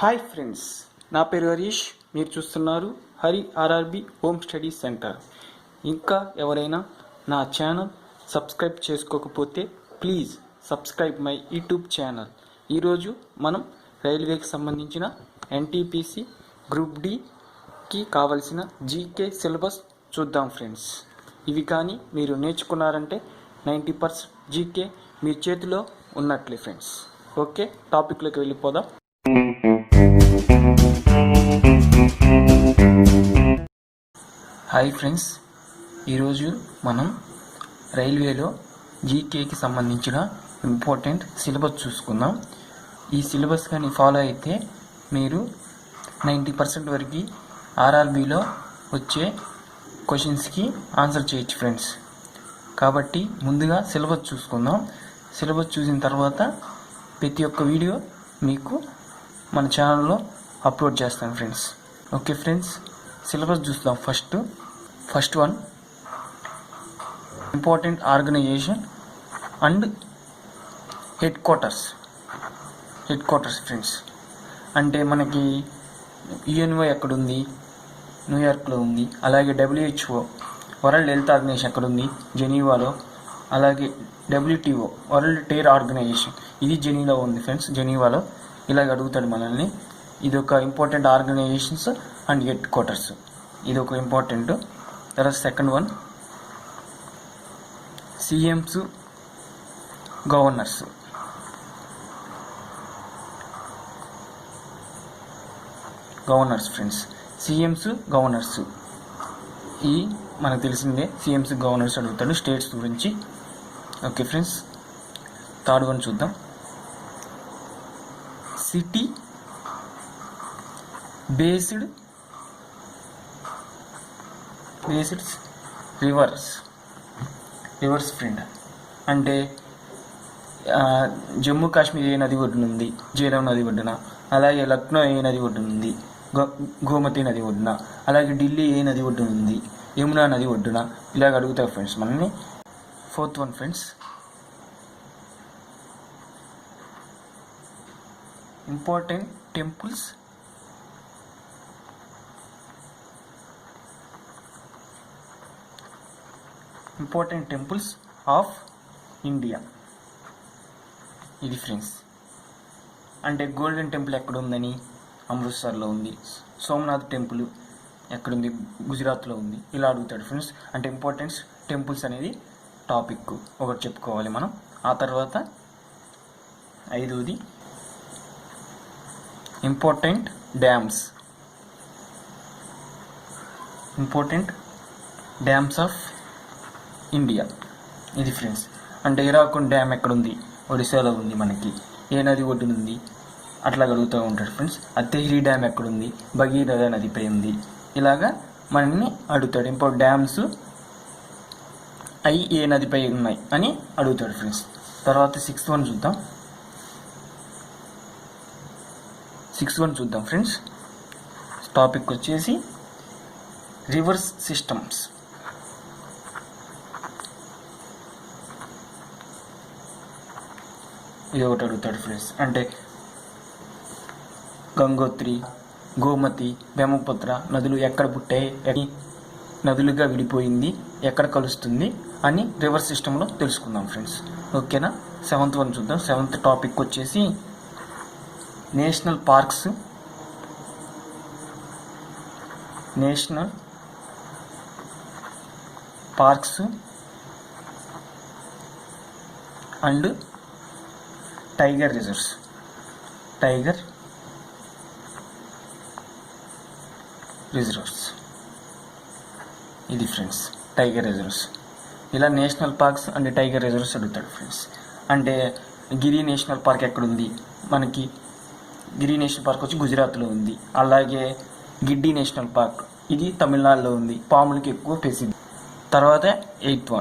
Hi friends, నా పేరు హరీష్. మీరు చూస్తున్నారు Hari RRB home study centre. ఇంకా ఎవరైనా నా ఛానల్ సబ్స్క్రైబ్ చేసుకోకపోతే please subscribe my YouTube channel. ఈరోజు మనం రైల్వేకి సంబంధించిన ఎన్టీపీసీ గ్రూప్ డికి కావలసిన జీకే సిలబస్ చూద్దాం ఫ్రెండ్స్. ఇవి కానీ మీరు నేర్చుకున్నారంటే 90% జీకే మీ చేతిలో ఉన్నట్లే ఫ్రెండ్స్. ఓకే, టాపిక్లోకి వెళ్ళిపోదాం. హాయ్ ఫ్రెండ్స్, ఈరోజు మనం రైల్వేలో జీకేకి సంబంధించిన ఇంపార్టెంట్ సిలబస్ చూసుకుందాం. ఈ సిలబస్ కానీ ఫాలో అయితే మీరు 90% వరకు ఆర్ఆర్బీలో వచ్చే క్వశ్చన్స్కి ఆన్సర్ చేయొచ్చు ఫ్రెండ్స్. కాబట్టి ముందుగా సిలబస్ చూసుకుందాం. సిలబస్ చూసిన తర్వాత ప్రతి ఒక్క వీడియో మీకు మన ఛానల్లో అప్లోడ్ చేస్తాను ఫ్రెండ్స్. ఓకే ఫ్రెండ్స్, సిలబస్ చూద్దాం. First one, important organisation and head quarters friends. అంటే మనకి యుఎన్ఓ ఎక్కడుంది? న్యూయార్క్లో ఉంది. అలాగే WHO వరల్డ్ హెల్త్ ఆర్గనైజేషన్ ఎక్కడుంది? జెనీవాలో. అలాగే WTO వరల్డ్ ట్రేడ్ ఆర్గనైజేషన్, ఇది జెనీవాలో ఉంది ఫ్రెండ్స్, జెనీవాలో. ఇలాగ అడుగుతాడు మనల్ని. ఇది ఒక important organisations and head quarters, ఇది ఒక ఇంపార్టెంట్. తర్వాత second one, CMs governors. Friends, CMs governors, ఈ మనకు తెలిసిందే. CMs గవర్నర్స్ అడుగుతాడు స్టేట్స్ గురించి. ఓకే ఫ్రెండ్స్, థర్డ్ వన్ చూద్దాం. City based rivers friend. అంటే జమ్మూ కాశ్మీర్ ఏ నది ఒడ్డున ఉంది? జేలం నది ఒడ్డున. అలాగే లక్నో ఏ నది ఒడ్డున ఉంది? గోమతి నది ఒడ్డున. అలాగే ఢిల్లీ ఏ నది ఒడ్డున ఉంది? యమునా నది ఒడ్డున. ఇలాగ అడుగుతారు ఫ్రెండ్స్ మనల్ని. Fourth one friends, important temples of India. ఇది ఫ్రెండ్స్. అంటే గోల్డెన్ టెంపుల్ ఎక్కడ ఉందని? అమృత్సర్లో ఉంది. సోమనాథ్ టెంపుల్ ఎక్కడుంది? గుజరాత్లో ఉంది. ఇలా అడుగుతాడు ఫ్రెండ్స్. అంటే ఇంపార్టెన్స్ టెంపుల్స్ అనేది టాపిక్ ఒకటి చెప్పుకోవాలి మనం. ఆ తర్వాత ఐదవది, ఇంపార్టెంట్ డ్యామ్స్ ఆఫ్ ఇండియా. ఇది ఫ్రెండ్స్. అంటే హీరాకుడ్ డ్యామ్ ఎక్కడుంది? ఒడిశాలో ఉంది మనకి. ఏ నది ఒడ్డునుంది? అట్లా అడుగుతూ ఉంటాడు ఫ్రెండ్స్. అత్తగిరి డ్యామ్ ఎక్కడుంది? భగీరథ నదిపై ఉంది. ఇలాగా మనల్ని అడుగుతాడు. ఇంపార్టెంట్ డ్యామ్స్ అవి ఏ నదిపై ఉన్నాయి అని అడుగుతాడు ఫ్రెండ్స్. తర్వాత సిక్స్త్ వన్ చూద్దాం ఫ్రెండ్స్. టాపిక్ వచ్చేసి రివర్స్ సిస్టమ్స్. ఇది ఒకటి అడుగుతాడు ఫ్రెండ్స్. అంటే గంగోత్రి, గోమతి, బ్రహ్మపుత్ర నదులు ఎక్కడ పుట్టాయి, నదులుగా విడిపోయింది, ఎక్కడ కలుస్తుంది అని రివర్స్ సిస్టంలో తెలుసుకుందాం ఫ్రెండ్స్. ఓకేనా? సెవెంత్ వన్ చూద్దాం. సెవెంత్ టాపిక్ వచ్చేసి national parks and tiger reserves. ఇది ఫ్రెండ్స్, టైగర్ రిజర్వ్స్. ఇలా national parks and tiger reserves అడుగుతాడు ఫ్రెండ్స్. అంటే గిరి నేషనల్ పార్క్ ఎక్కడుంది? మనకి గిరి నేషనల్ పార్క్ వచ్చి గుజరాత్లో ఉంది. అలాగే గిడ్డి నేషనల్ పార్క్, ఇది తమిళనాడులో ఉంది. పాములకి ఎక్కువ ప్రసిద్ధి. తర్వాత ఎయిత్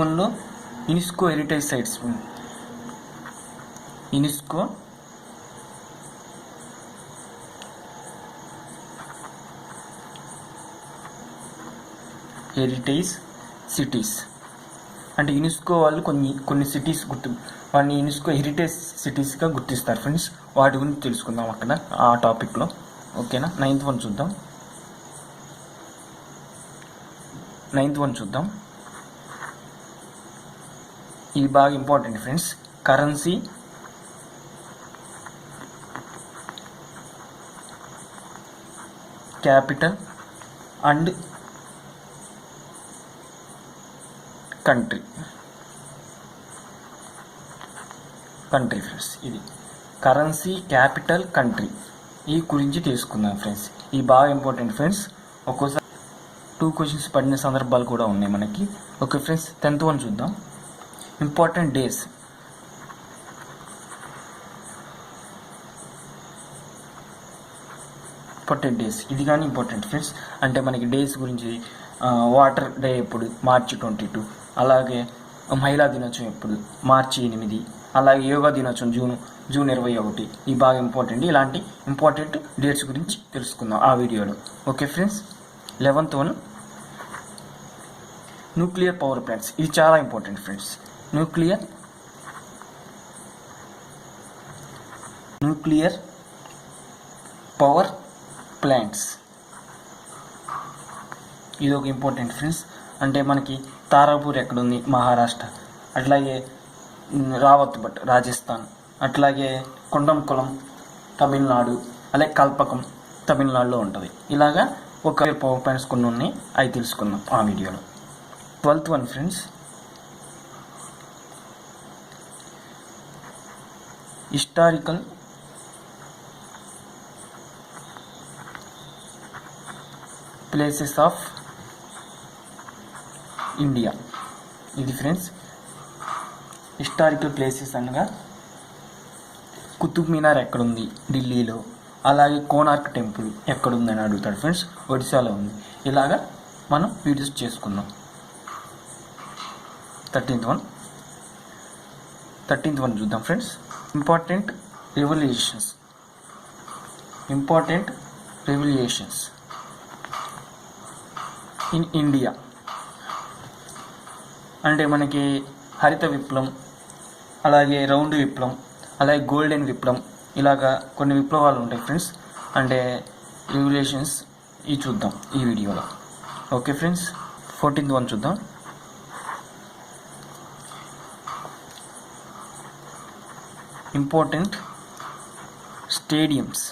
వన్లో UNESCO heritage sites. UNESCO heritage cities. అంటే యునెస్కో వాళ్ళు కొన్ని సిటీస్ వాటిని యునెస్కో హెరిటేజ్ సిటీస్గా గుర్తిస్తారు ఫ్రెండ్స్. వాటి గురించి తెలుసుకుందాం అక్కడ ఆ టాపిక్లో. ఓకేనా, నైన్త్ వన్ చూద్దాం. ఇది బాగా important friends. Currency, capital and country friends. ఇది కరెన్సీ, క్యాపిటల్, కంట్రీ ఈ గురించి తీసుకుందాం ఫ్రెండ్స్. ఇది బాగా ఇంపార్టెంట్ ఫ్రెండ్స్. ఒక్కోసారి 2 క్వశ్చన్స్ పడిన సందర్భాలు కూడా ఉన్నాయి మనకి. ఓకే ఫ్రెండ్స్, 10th వన్ చూద్దాం. Important days. ఇది కానీ ఇంపార్టెంట్ ఫ్రెండ్స్. అంటే మనకి డేస్ గురించి వాటర్ డే ఎప్పుడు, మార్చి 22. అలాగే మహిళా దినోత్సవం ఎప్పుడు, మార్చి 8. అలాగే యోగా దినోత్సవం జూన్ 21. ఇవి బాగా ఇంపార్టెంట్. ఇలాంటి ఇంపార్టెంట్ డేట్స్ గురించి తెలుసుకుందాం ఆ వీడియోలో. Okay friends, 11th one nuclear power plants. ఇది చాలా important friends. Nuclear power plants ఇది ఒక ఇంపార్టెంట్ ఫ్రెండ్స్. అంటే మనకి తారాపూర్ ఎక్కడుంది, మహారాష్ట్ర. అట్లాగే రావత్ భట్, రాజస్థాన్. అట్లాగే కొండంకులం, తమిళనాడు. అలాగే కల్పకం, తమిళనాడులో ఉంటుంది. ఇలాగా ఒక పవర్ ప్లాంట్స్ కొన్ని ఉన్నాయి, అవి తెలుసుకుందాం ఆ వీడియోలో. 12th one friends, historical places of India. ఇది ఫ్రెండ్స్ హిస్టారికల్ ప్లేసెస్ అనగా కుతుబ్ మినార్ ఎక్కడుంది, ఢిల్లీలో. అలాగే కోనార్క్ టెంపుల్ ఎక్కడుందని అడుగుతాడు ఫ్రెండ్స్, ఒడిశాలో ఉంది. ఇలాగా మనం వీడియోస్ చేసుకుందాం. 13th వన్ చూద్దాం friends. Important revolutions in India. అంటే మనకి హరిత విప్లవం, అలాగే రౌండ్ విప్లవం, అలాగే గోల్డెన్ విప్లవం. ఇలాగా కొన్ని విప్లవాలు ఉంటాయి ఫ్రెండ్స్. అంటే రెవల్యూషన్స్ ఇవి చూద్దాం ఈ వీడియోలో. ఓకే ఫ్రెండ్స్, 14th వన్ చూద్దాం. Important stadiums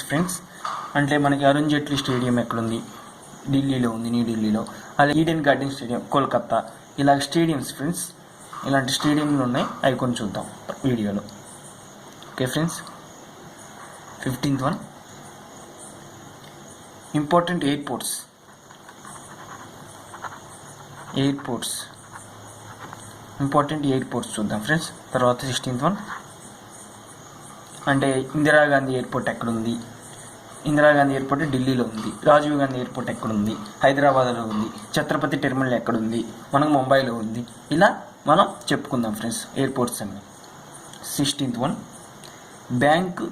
friends. అంటే మనకి అరుణ్ జైట్లీ స్టేడియం ఎక్కడుంది, ఢిల్లీలో ఉంది, న్యూఢిల్లీలో. అలాగే ఈడెన్ గార్డెన్ స్టేడియం, కోల్కత్తా. ఇలాగ స్టేడియంస్ ఫ్రెండ్స్. ఇలాంటి స్టేడియంలు ఉన్నాయి, అవి కొన్ని చూద్దాం వీడియోలో. Okay friends, 15th one important airports. చూద్దాం ఫ్రెండ్స్. తర్వాత 16th వన్ అంటే ఇందిరాగాంధీ ఎయిర్పోర్ట్ ఎక్కడుంది. ఇందిరాగాంధీ ఎయిర్పోర్ట్ ఢిల్లీలో ఉంది. రాజీవ్ గాంధీ ఎయిర్పోర్ట్ ఎక్కడుంది, హైదరాబాద్లో ఉంది. ఛత్రపతి టెర్మినల్ ఎక్కడుంది, మనకు ముంబైలో ఉంది. ఇలా మనం చెప్పుకుందాం ఫ్రెండ్స్ ఎయిర్పోర్ట్స్ అన్ని. 16th one bank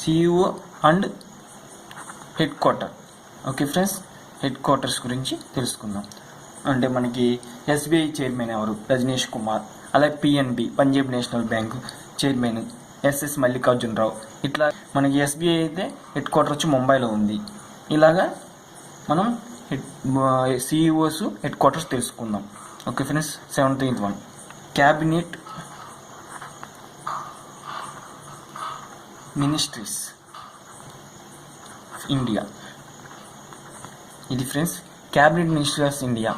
CEO and head quarter. Okay friends, head quarters గురించి తెలుసుకుందాం. అంటే మనకి ఎస్బీఐ చైర్మన్ ఎవరు, రజనీష్ కుమార్. అలాగే PNB, Punjab national bank chairman S S Mallikarjunarao. ఇట్లా మనకి ఎస్బీఐ అయితే హెడ్ క్వార్టర్ వచ్చి ముంబైలో ఉంది. ఇలాగా మనం సిఇఓస్ హెడ్ క్వార్టర్స్ తెలుసుకుందాం. Okay friends, 17th one cabinet ministries India. ఇది ఫ్రెండ్స్ క్యాబినెట్ మినిస్ట్రీస్ ఇండియా.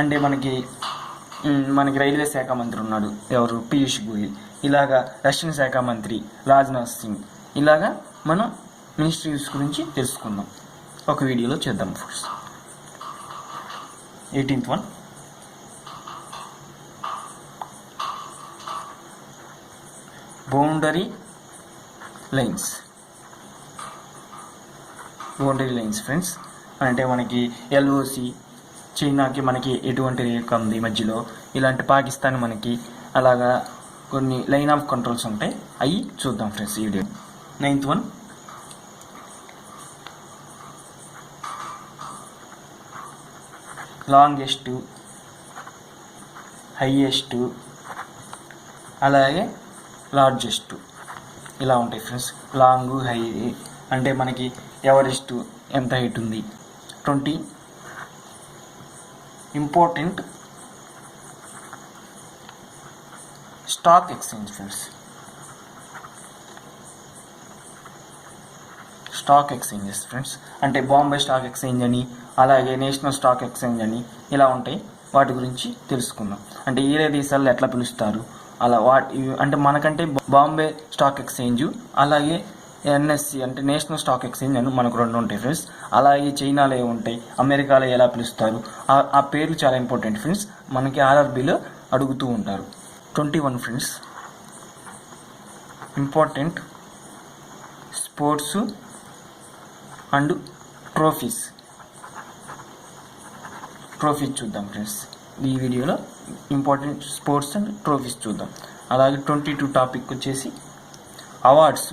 అంటే మనకి రైల్వే శాఖ మంత్రి ఉన్నాడు, ఎవరు, పీయూష్ గోయల్. ఇలాగా రక్షణ శాఖ మంత్రి రాజ్నాథ్ సింగ్. ఇలాగా మనం మినిస్ట్రీస్ గురించి తెలుసుకుందాం, ఒక వీడియోలో చేద్దాం first. 18th one boundary lines friends. అంటే మనకి ఎల్ఓసి, చైనాకి మనకి ఎటువంటి రేఖ ఉంది మధ్యలో, ఇలాంటి పాకిస్తాన్ మనకి, అలాగా కొన్ని లైన్ ఆఫ్ కంట్రోల్స్ ఉంటాయి, అవి చూద్దాం ఫ్రెండ్స్ ఈ video. 9th one longest, highest, అలాగే లార్జెస్ట్ ఇలా ఉంటాయి ఫ్రెండ్స్. లాంగ్, హై అంటే మనకి ఎవరెస్ట్ ఎంత హైట్ ఉంది. 20 important stock exchange friends. Stock exchanges friends అంటే బాంబే స్టాక్ ఎక్స్చేంజ్ అని, అలాగే నేషనల్ స్టాక్ ఎక్స్చేంజ్ అని ఇలా ఉంటాయి. వాటి గురించి తెలుసుకుందాం. అంటే ఏ దేశాల్లో ఎట్లా పిలుస్తారు అలా అంటే మనకంటే బాంబే స్టాక్ ఎక్స్చేంజ్, అలాగే ఎన్ఎస్సి అంటే నేషనల్ స్టాక్ ఎక్స్చేంజ్ అని మనకు 2 ఉంటాయి ఫ్రెండ్స్. అలాగే చైనాలో ఉంటాయి, అమెరికాలో ఎలా పిలుస్తారు ఆ పేర్లు చాలా ఇంపార్టెంట్ ఫ్రెండ్స్. మనకి ఆర్ఆర్బీలో అడుగుతూ ఉంటారు. 21 friends important sports and trophies చూద్దాం ఫ్రెండ్స్. ఈ వీడియోలో ఇంపార్టెంట్ స్పోర్ట్స్ అండ్ ట్రోఫీస్ చూద్దాం. అలాగే 22 టాపిక్ వచ్చేసి అవార్డ్స్,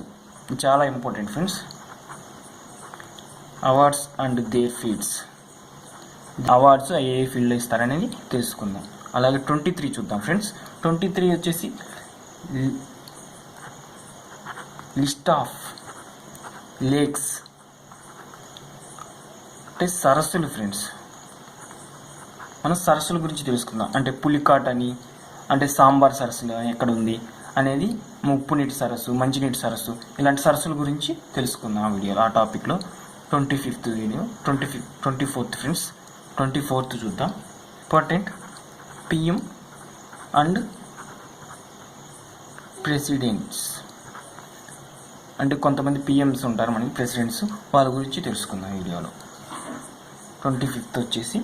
చాలా important friends. Awards and their fields, awards ఏ ఫీల్డ్లో ఇస్తారనేది తెలుసుకుందాం. అలాగే 23 చూద్దాం ఫ్రెండ్స్. 23 వచ్చేసి లిస్ట్ ఆఫ్ లేక్స్ అంటే సరస్సులు ఫ్రెండ్స్. మనం సరస్సుల గురించి తెలుసుకుందాం. అంటే పులికాట్ అని, అంటే సాంబార్ సరస్సులు ఎక్కడ ఉంది అనేది, ఉప్పు నీటి సరస్సు, మంచినీటి సరస్సు, ఇలాంటి సరస్సుల గురించి తెలుసుకుందాం ఆ వీడియోలో, ఆ టాపిక్లో. 25th video. 24th friends. 24th చూద్దాం. ఇంపార్టెంట్ పిఎం అండ్ ప్రెసిడెంట్స్ అంటే కొంతమంది పిఎంస్ ఉంటారు మనకి, ప్రెసిడెంట్స్, వాళ్ళ గురించి తెలుసుకుందాం ఈ వీడియోలో. 25th వచ్చేసి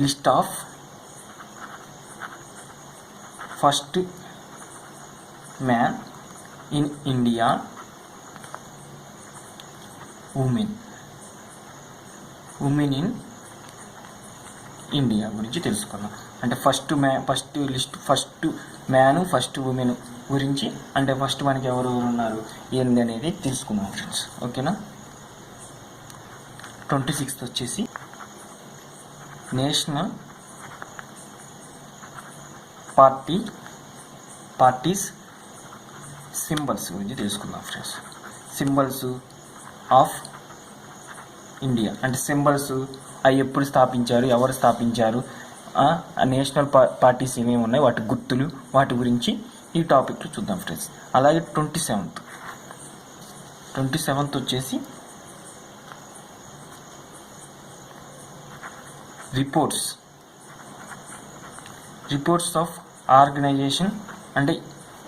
list of first man in India, women in India గురించి తెలుసుకున్నాం. అంటే ఫస్ట్ మ్యాన్, ఫస్ట్ ఉమెన్ గురించి, అంటే ఫస్ట్ మనకి ఎవరు ఉన్నారు ఏంది అనేది తెలుసుకుందాం ఫ్రెండ్స్. ఓకేనా. 26th వచ్చేసి నేషనల్ పార్టీస్ సింబల్స్ గురించి తెలుసుకుందాం ఫ్రెండ్స్. సింబల్స్ ఆఫ్ ఇండియా అంటే సింబల్స్ అవి ఎప్పుడు స్థాపించారు, ఎవరు స్థాపించారు, నేషనల్ పార్టీస్ ఏమేమి ఉన్నాయి, వాటి గుర్తులు, వాటి గురించి ఈ టాపిక్లో చూద్దాం ఫ్రెండ్స్. అలాగే 27th వచ్చేసి రిపోర్ట్స్ ఆఫ్ ఆర్గనైజేషన్ అంటే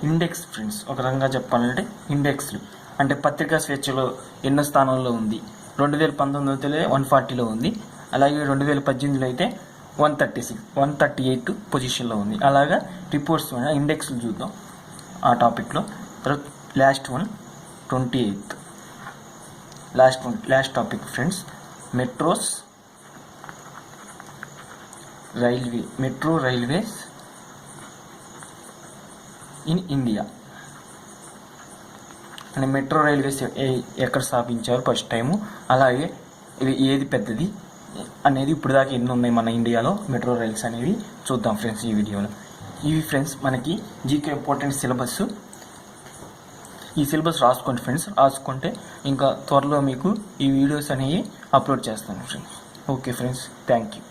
ఇండెక్స్ ఫ్రెండ్స్. ఒక రకంగా చెప్పాలంటే ఇండెక్స్లు అంటే పత్రికా స్వేచ్ఛలో ఎన్నో స్థానంలో ఉంది. 2019 అయితే 140లో ఉంది. అలాగే 2018లో అయితే 138 పొజిషన్లో ఉంది. అలాగా రిపోర్ట్స్ ఇండెక్స్లు చూద్దాం ఆ టాపిక్లో. తర్వాత last 28th last topic friends. Metro railways in India అంటే మెట్రో రైల్వేస్ ఎక్కడ స్థాపించారు ఫస్ట్ టైము, అలాగే ఇది ఏది పెద్దది అనేది, ఇప్పుడు దాకా ఎన్ని ఉన్నాయి మన ఇండియాలో మెట్రో రైల్స్ అనేవి చూద్దాం ఫ్రెండ్స్ ఈ వీడియోలో. ఇవి ఫ్రెండ్స్ మనకి జీకే ఇంపార్టెంట్ సిలబస్. ఈ సిలబస్ రాసుకోండి ఫ్రెండ్స్. రాసుకుంటే ఇంకా త్వరలో మీకు ఈ వీడియోస్ అనేవి అప్లోడ్ చేస్తాను friends. Okay friends, thank you.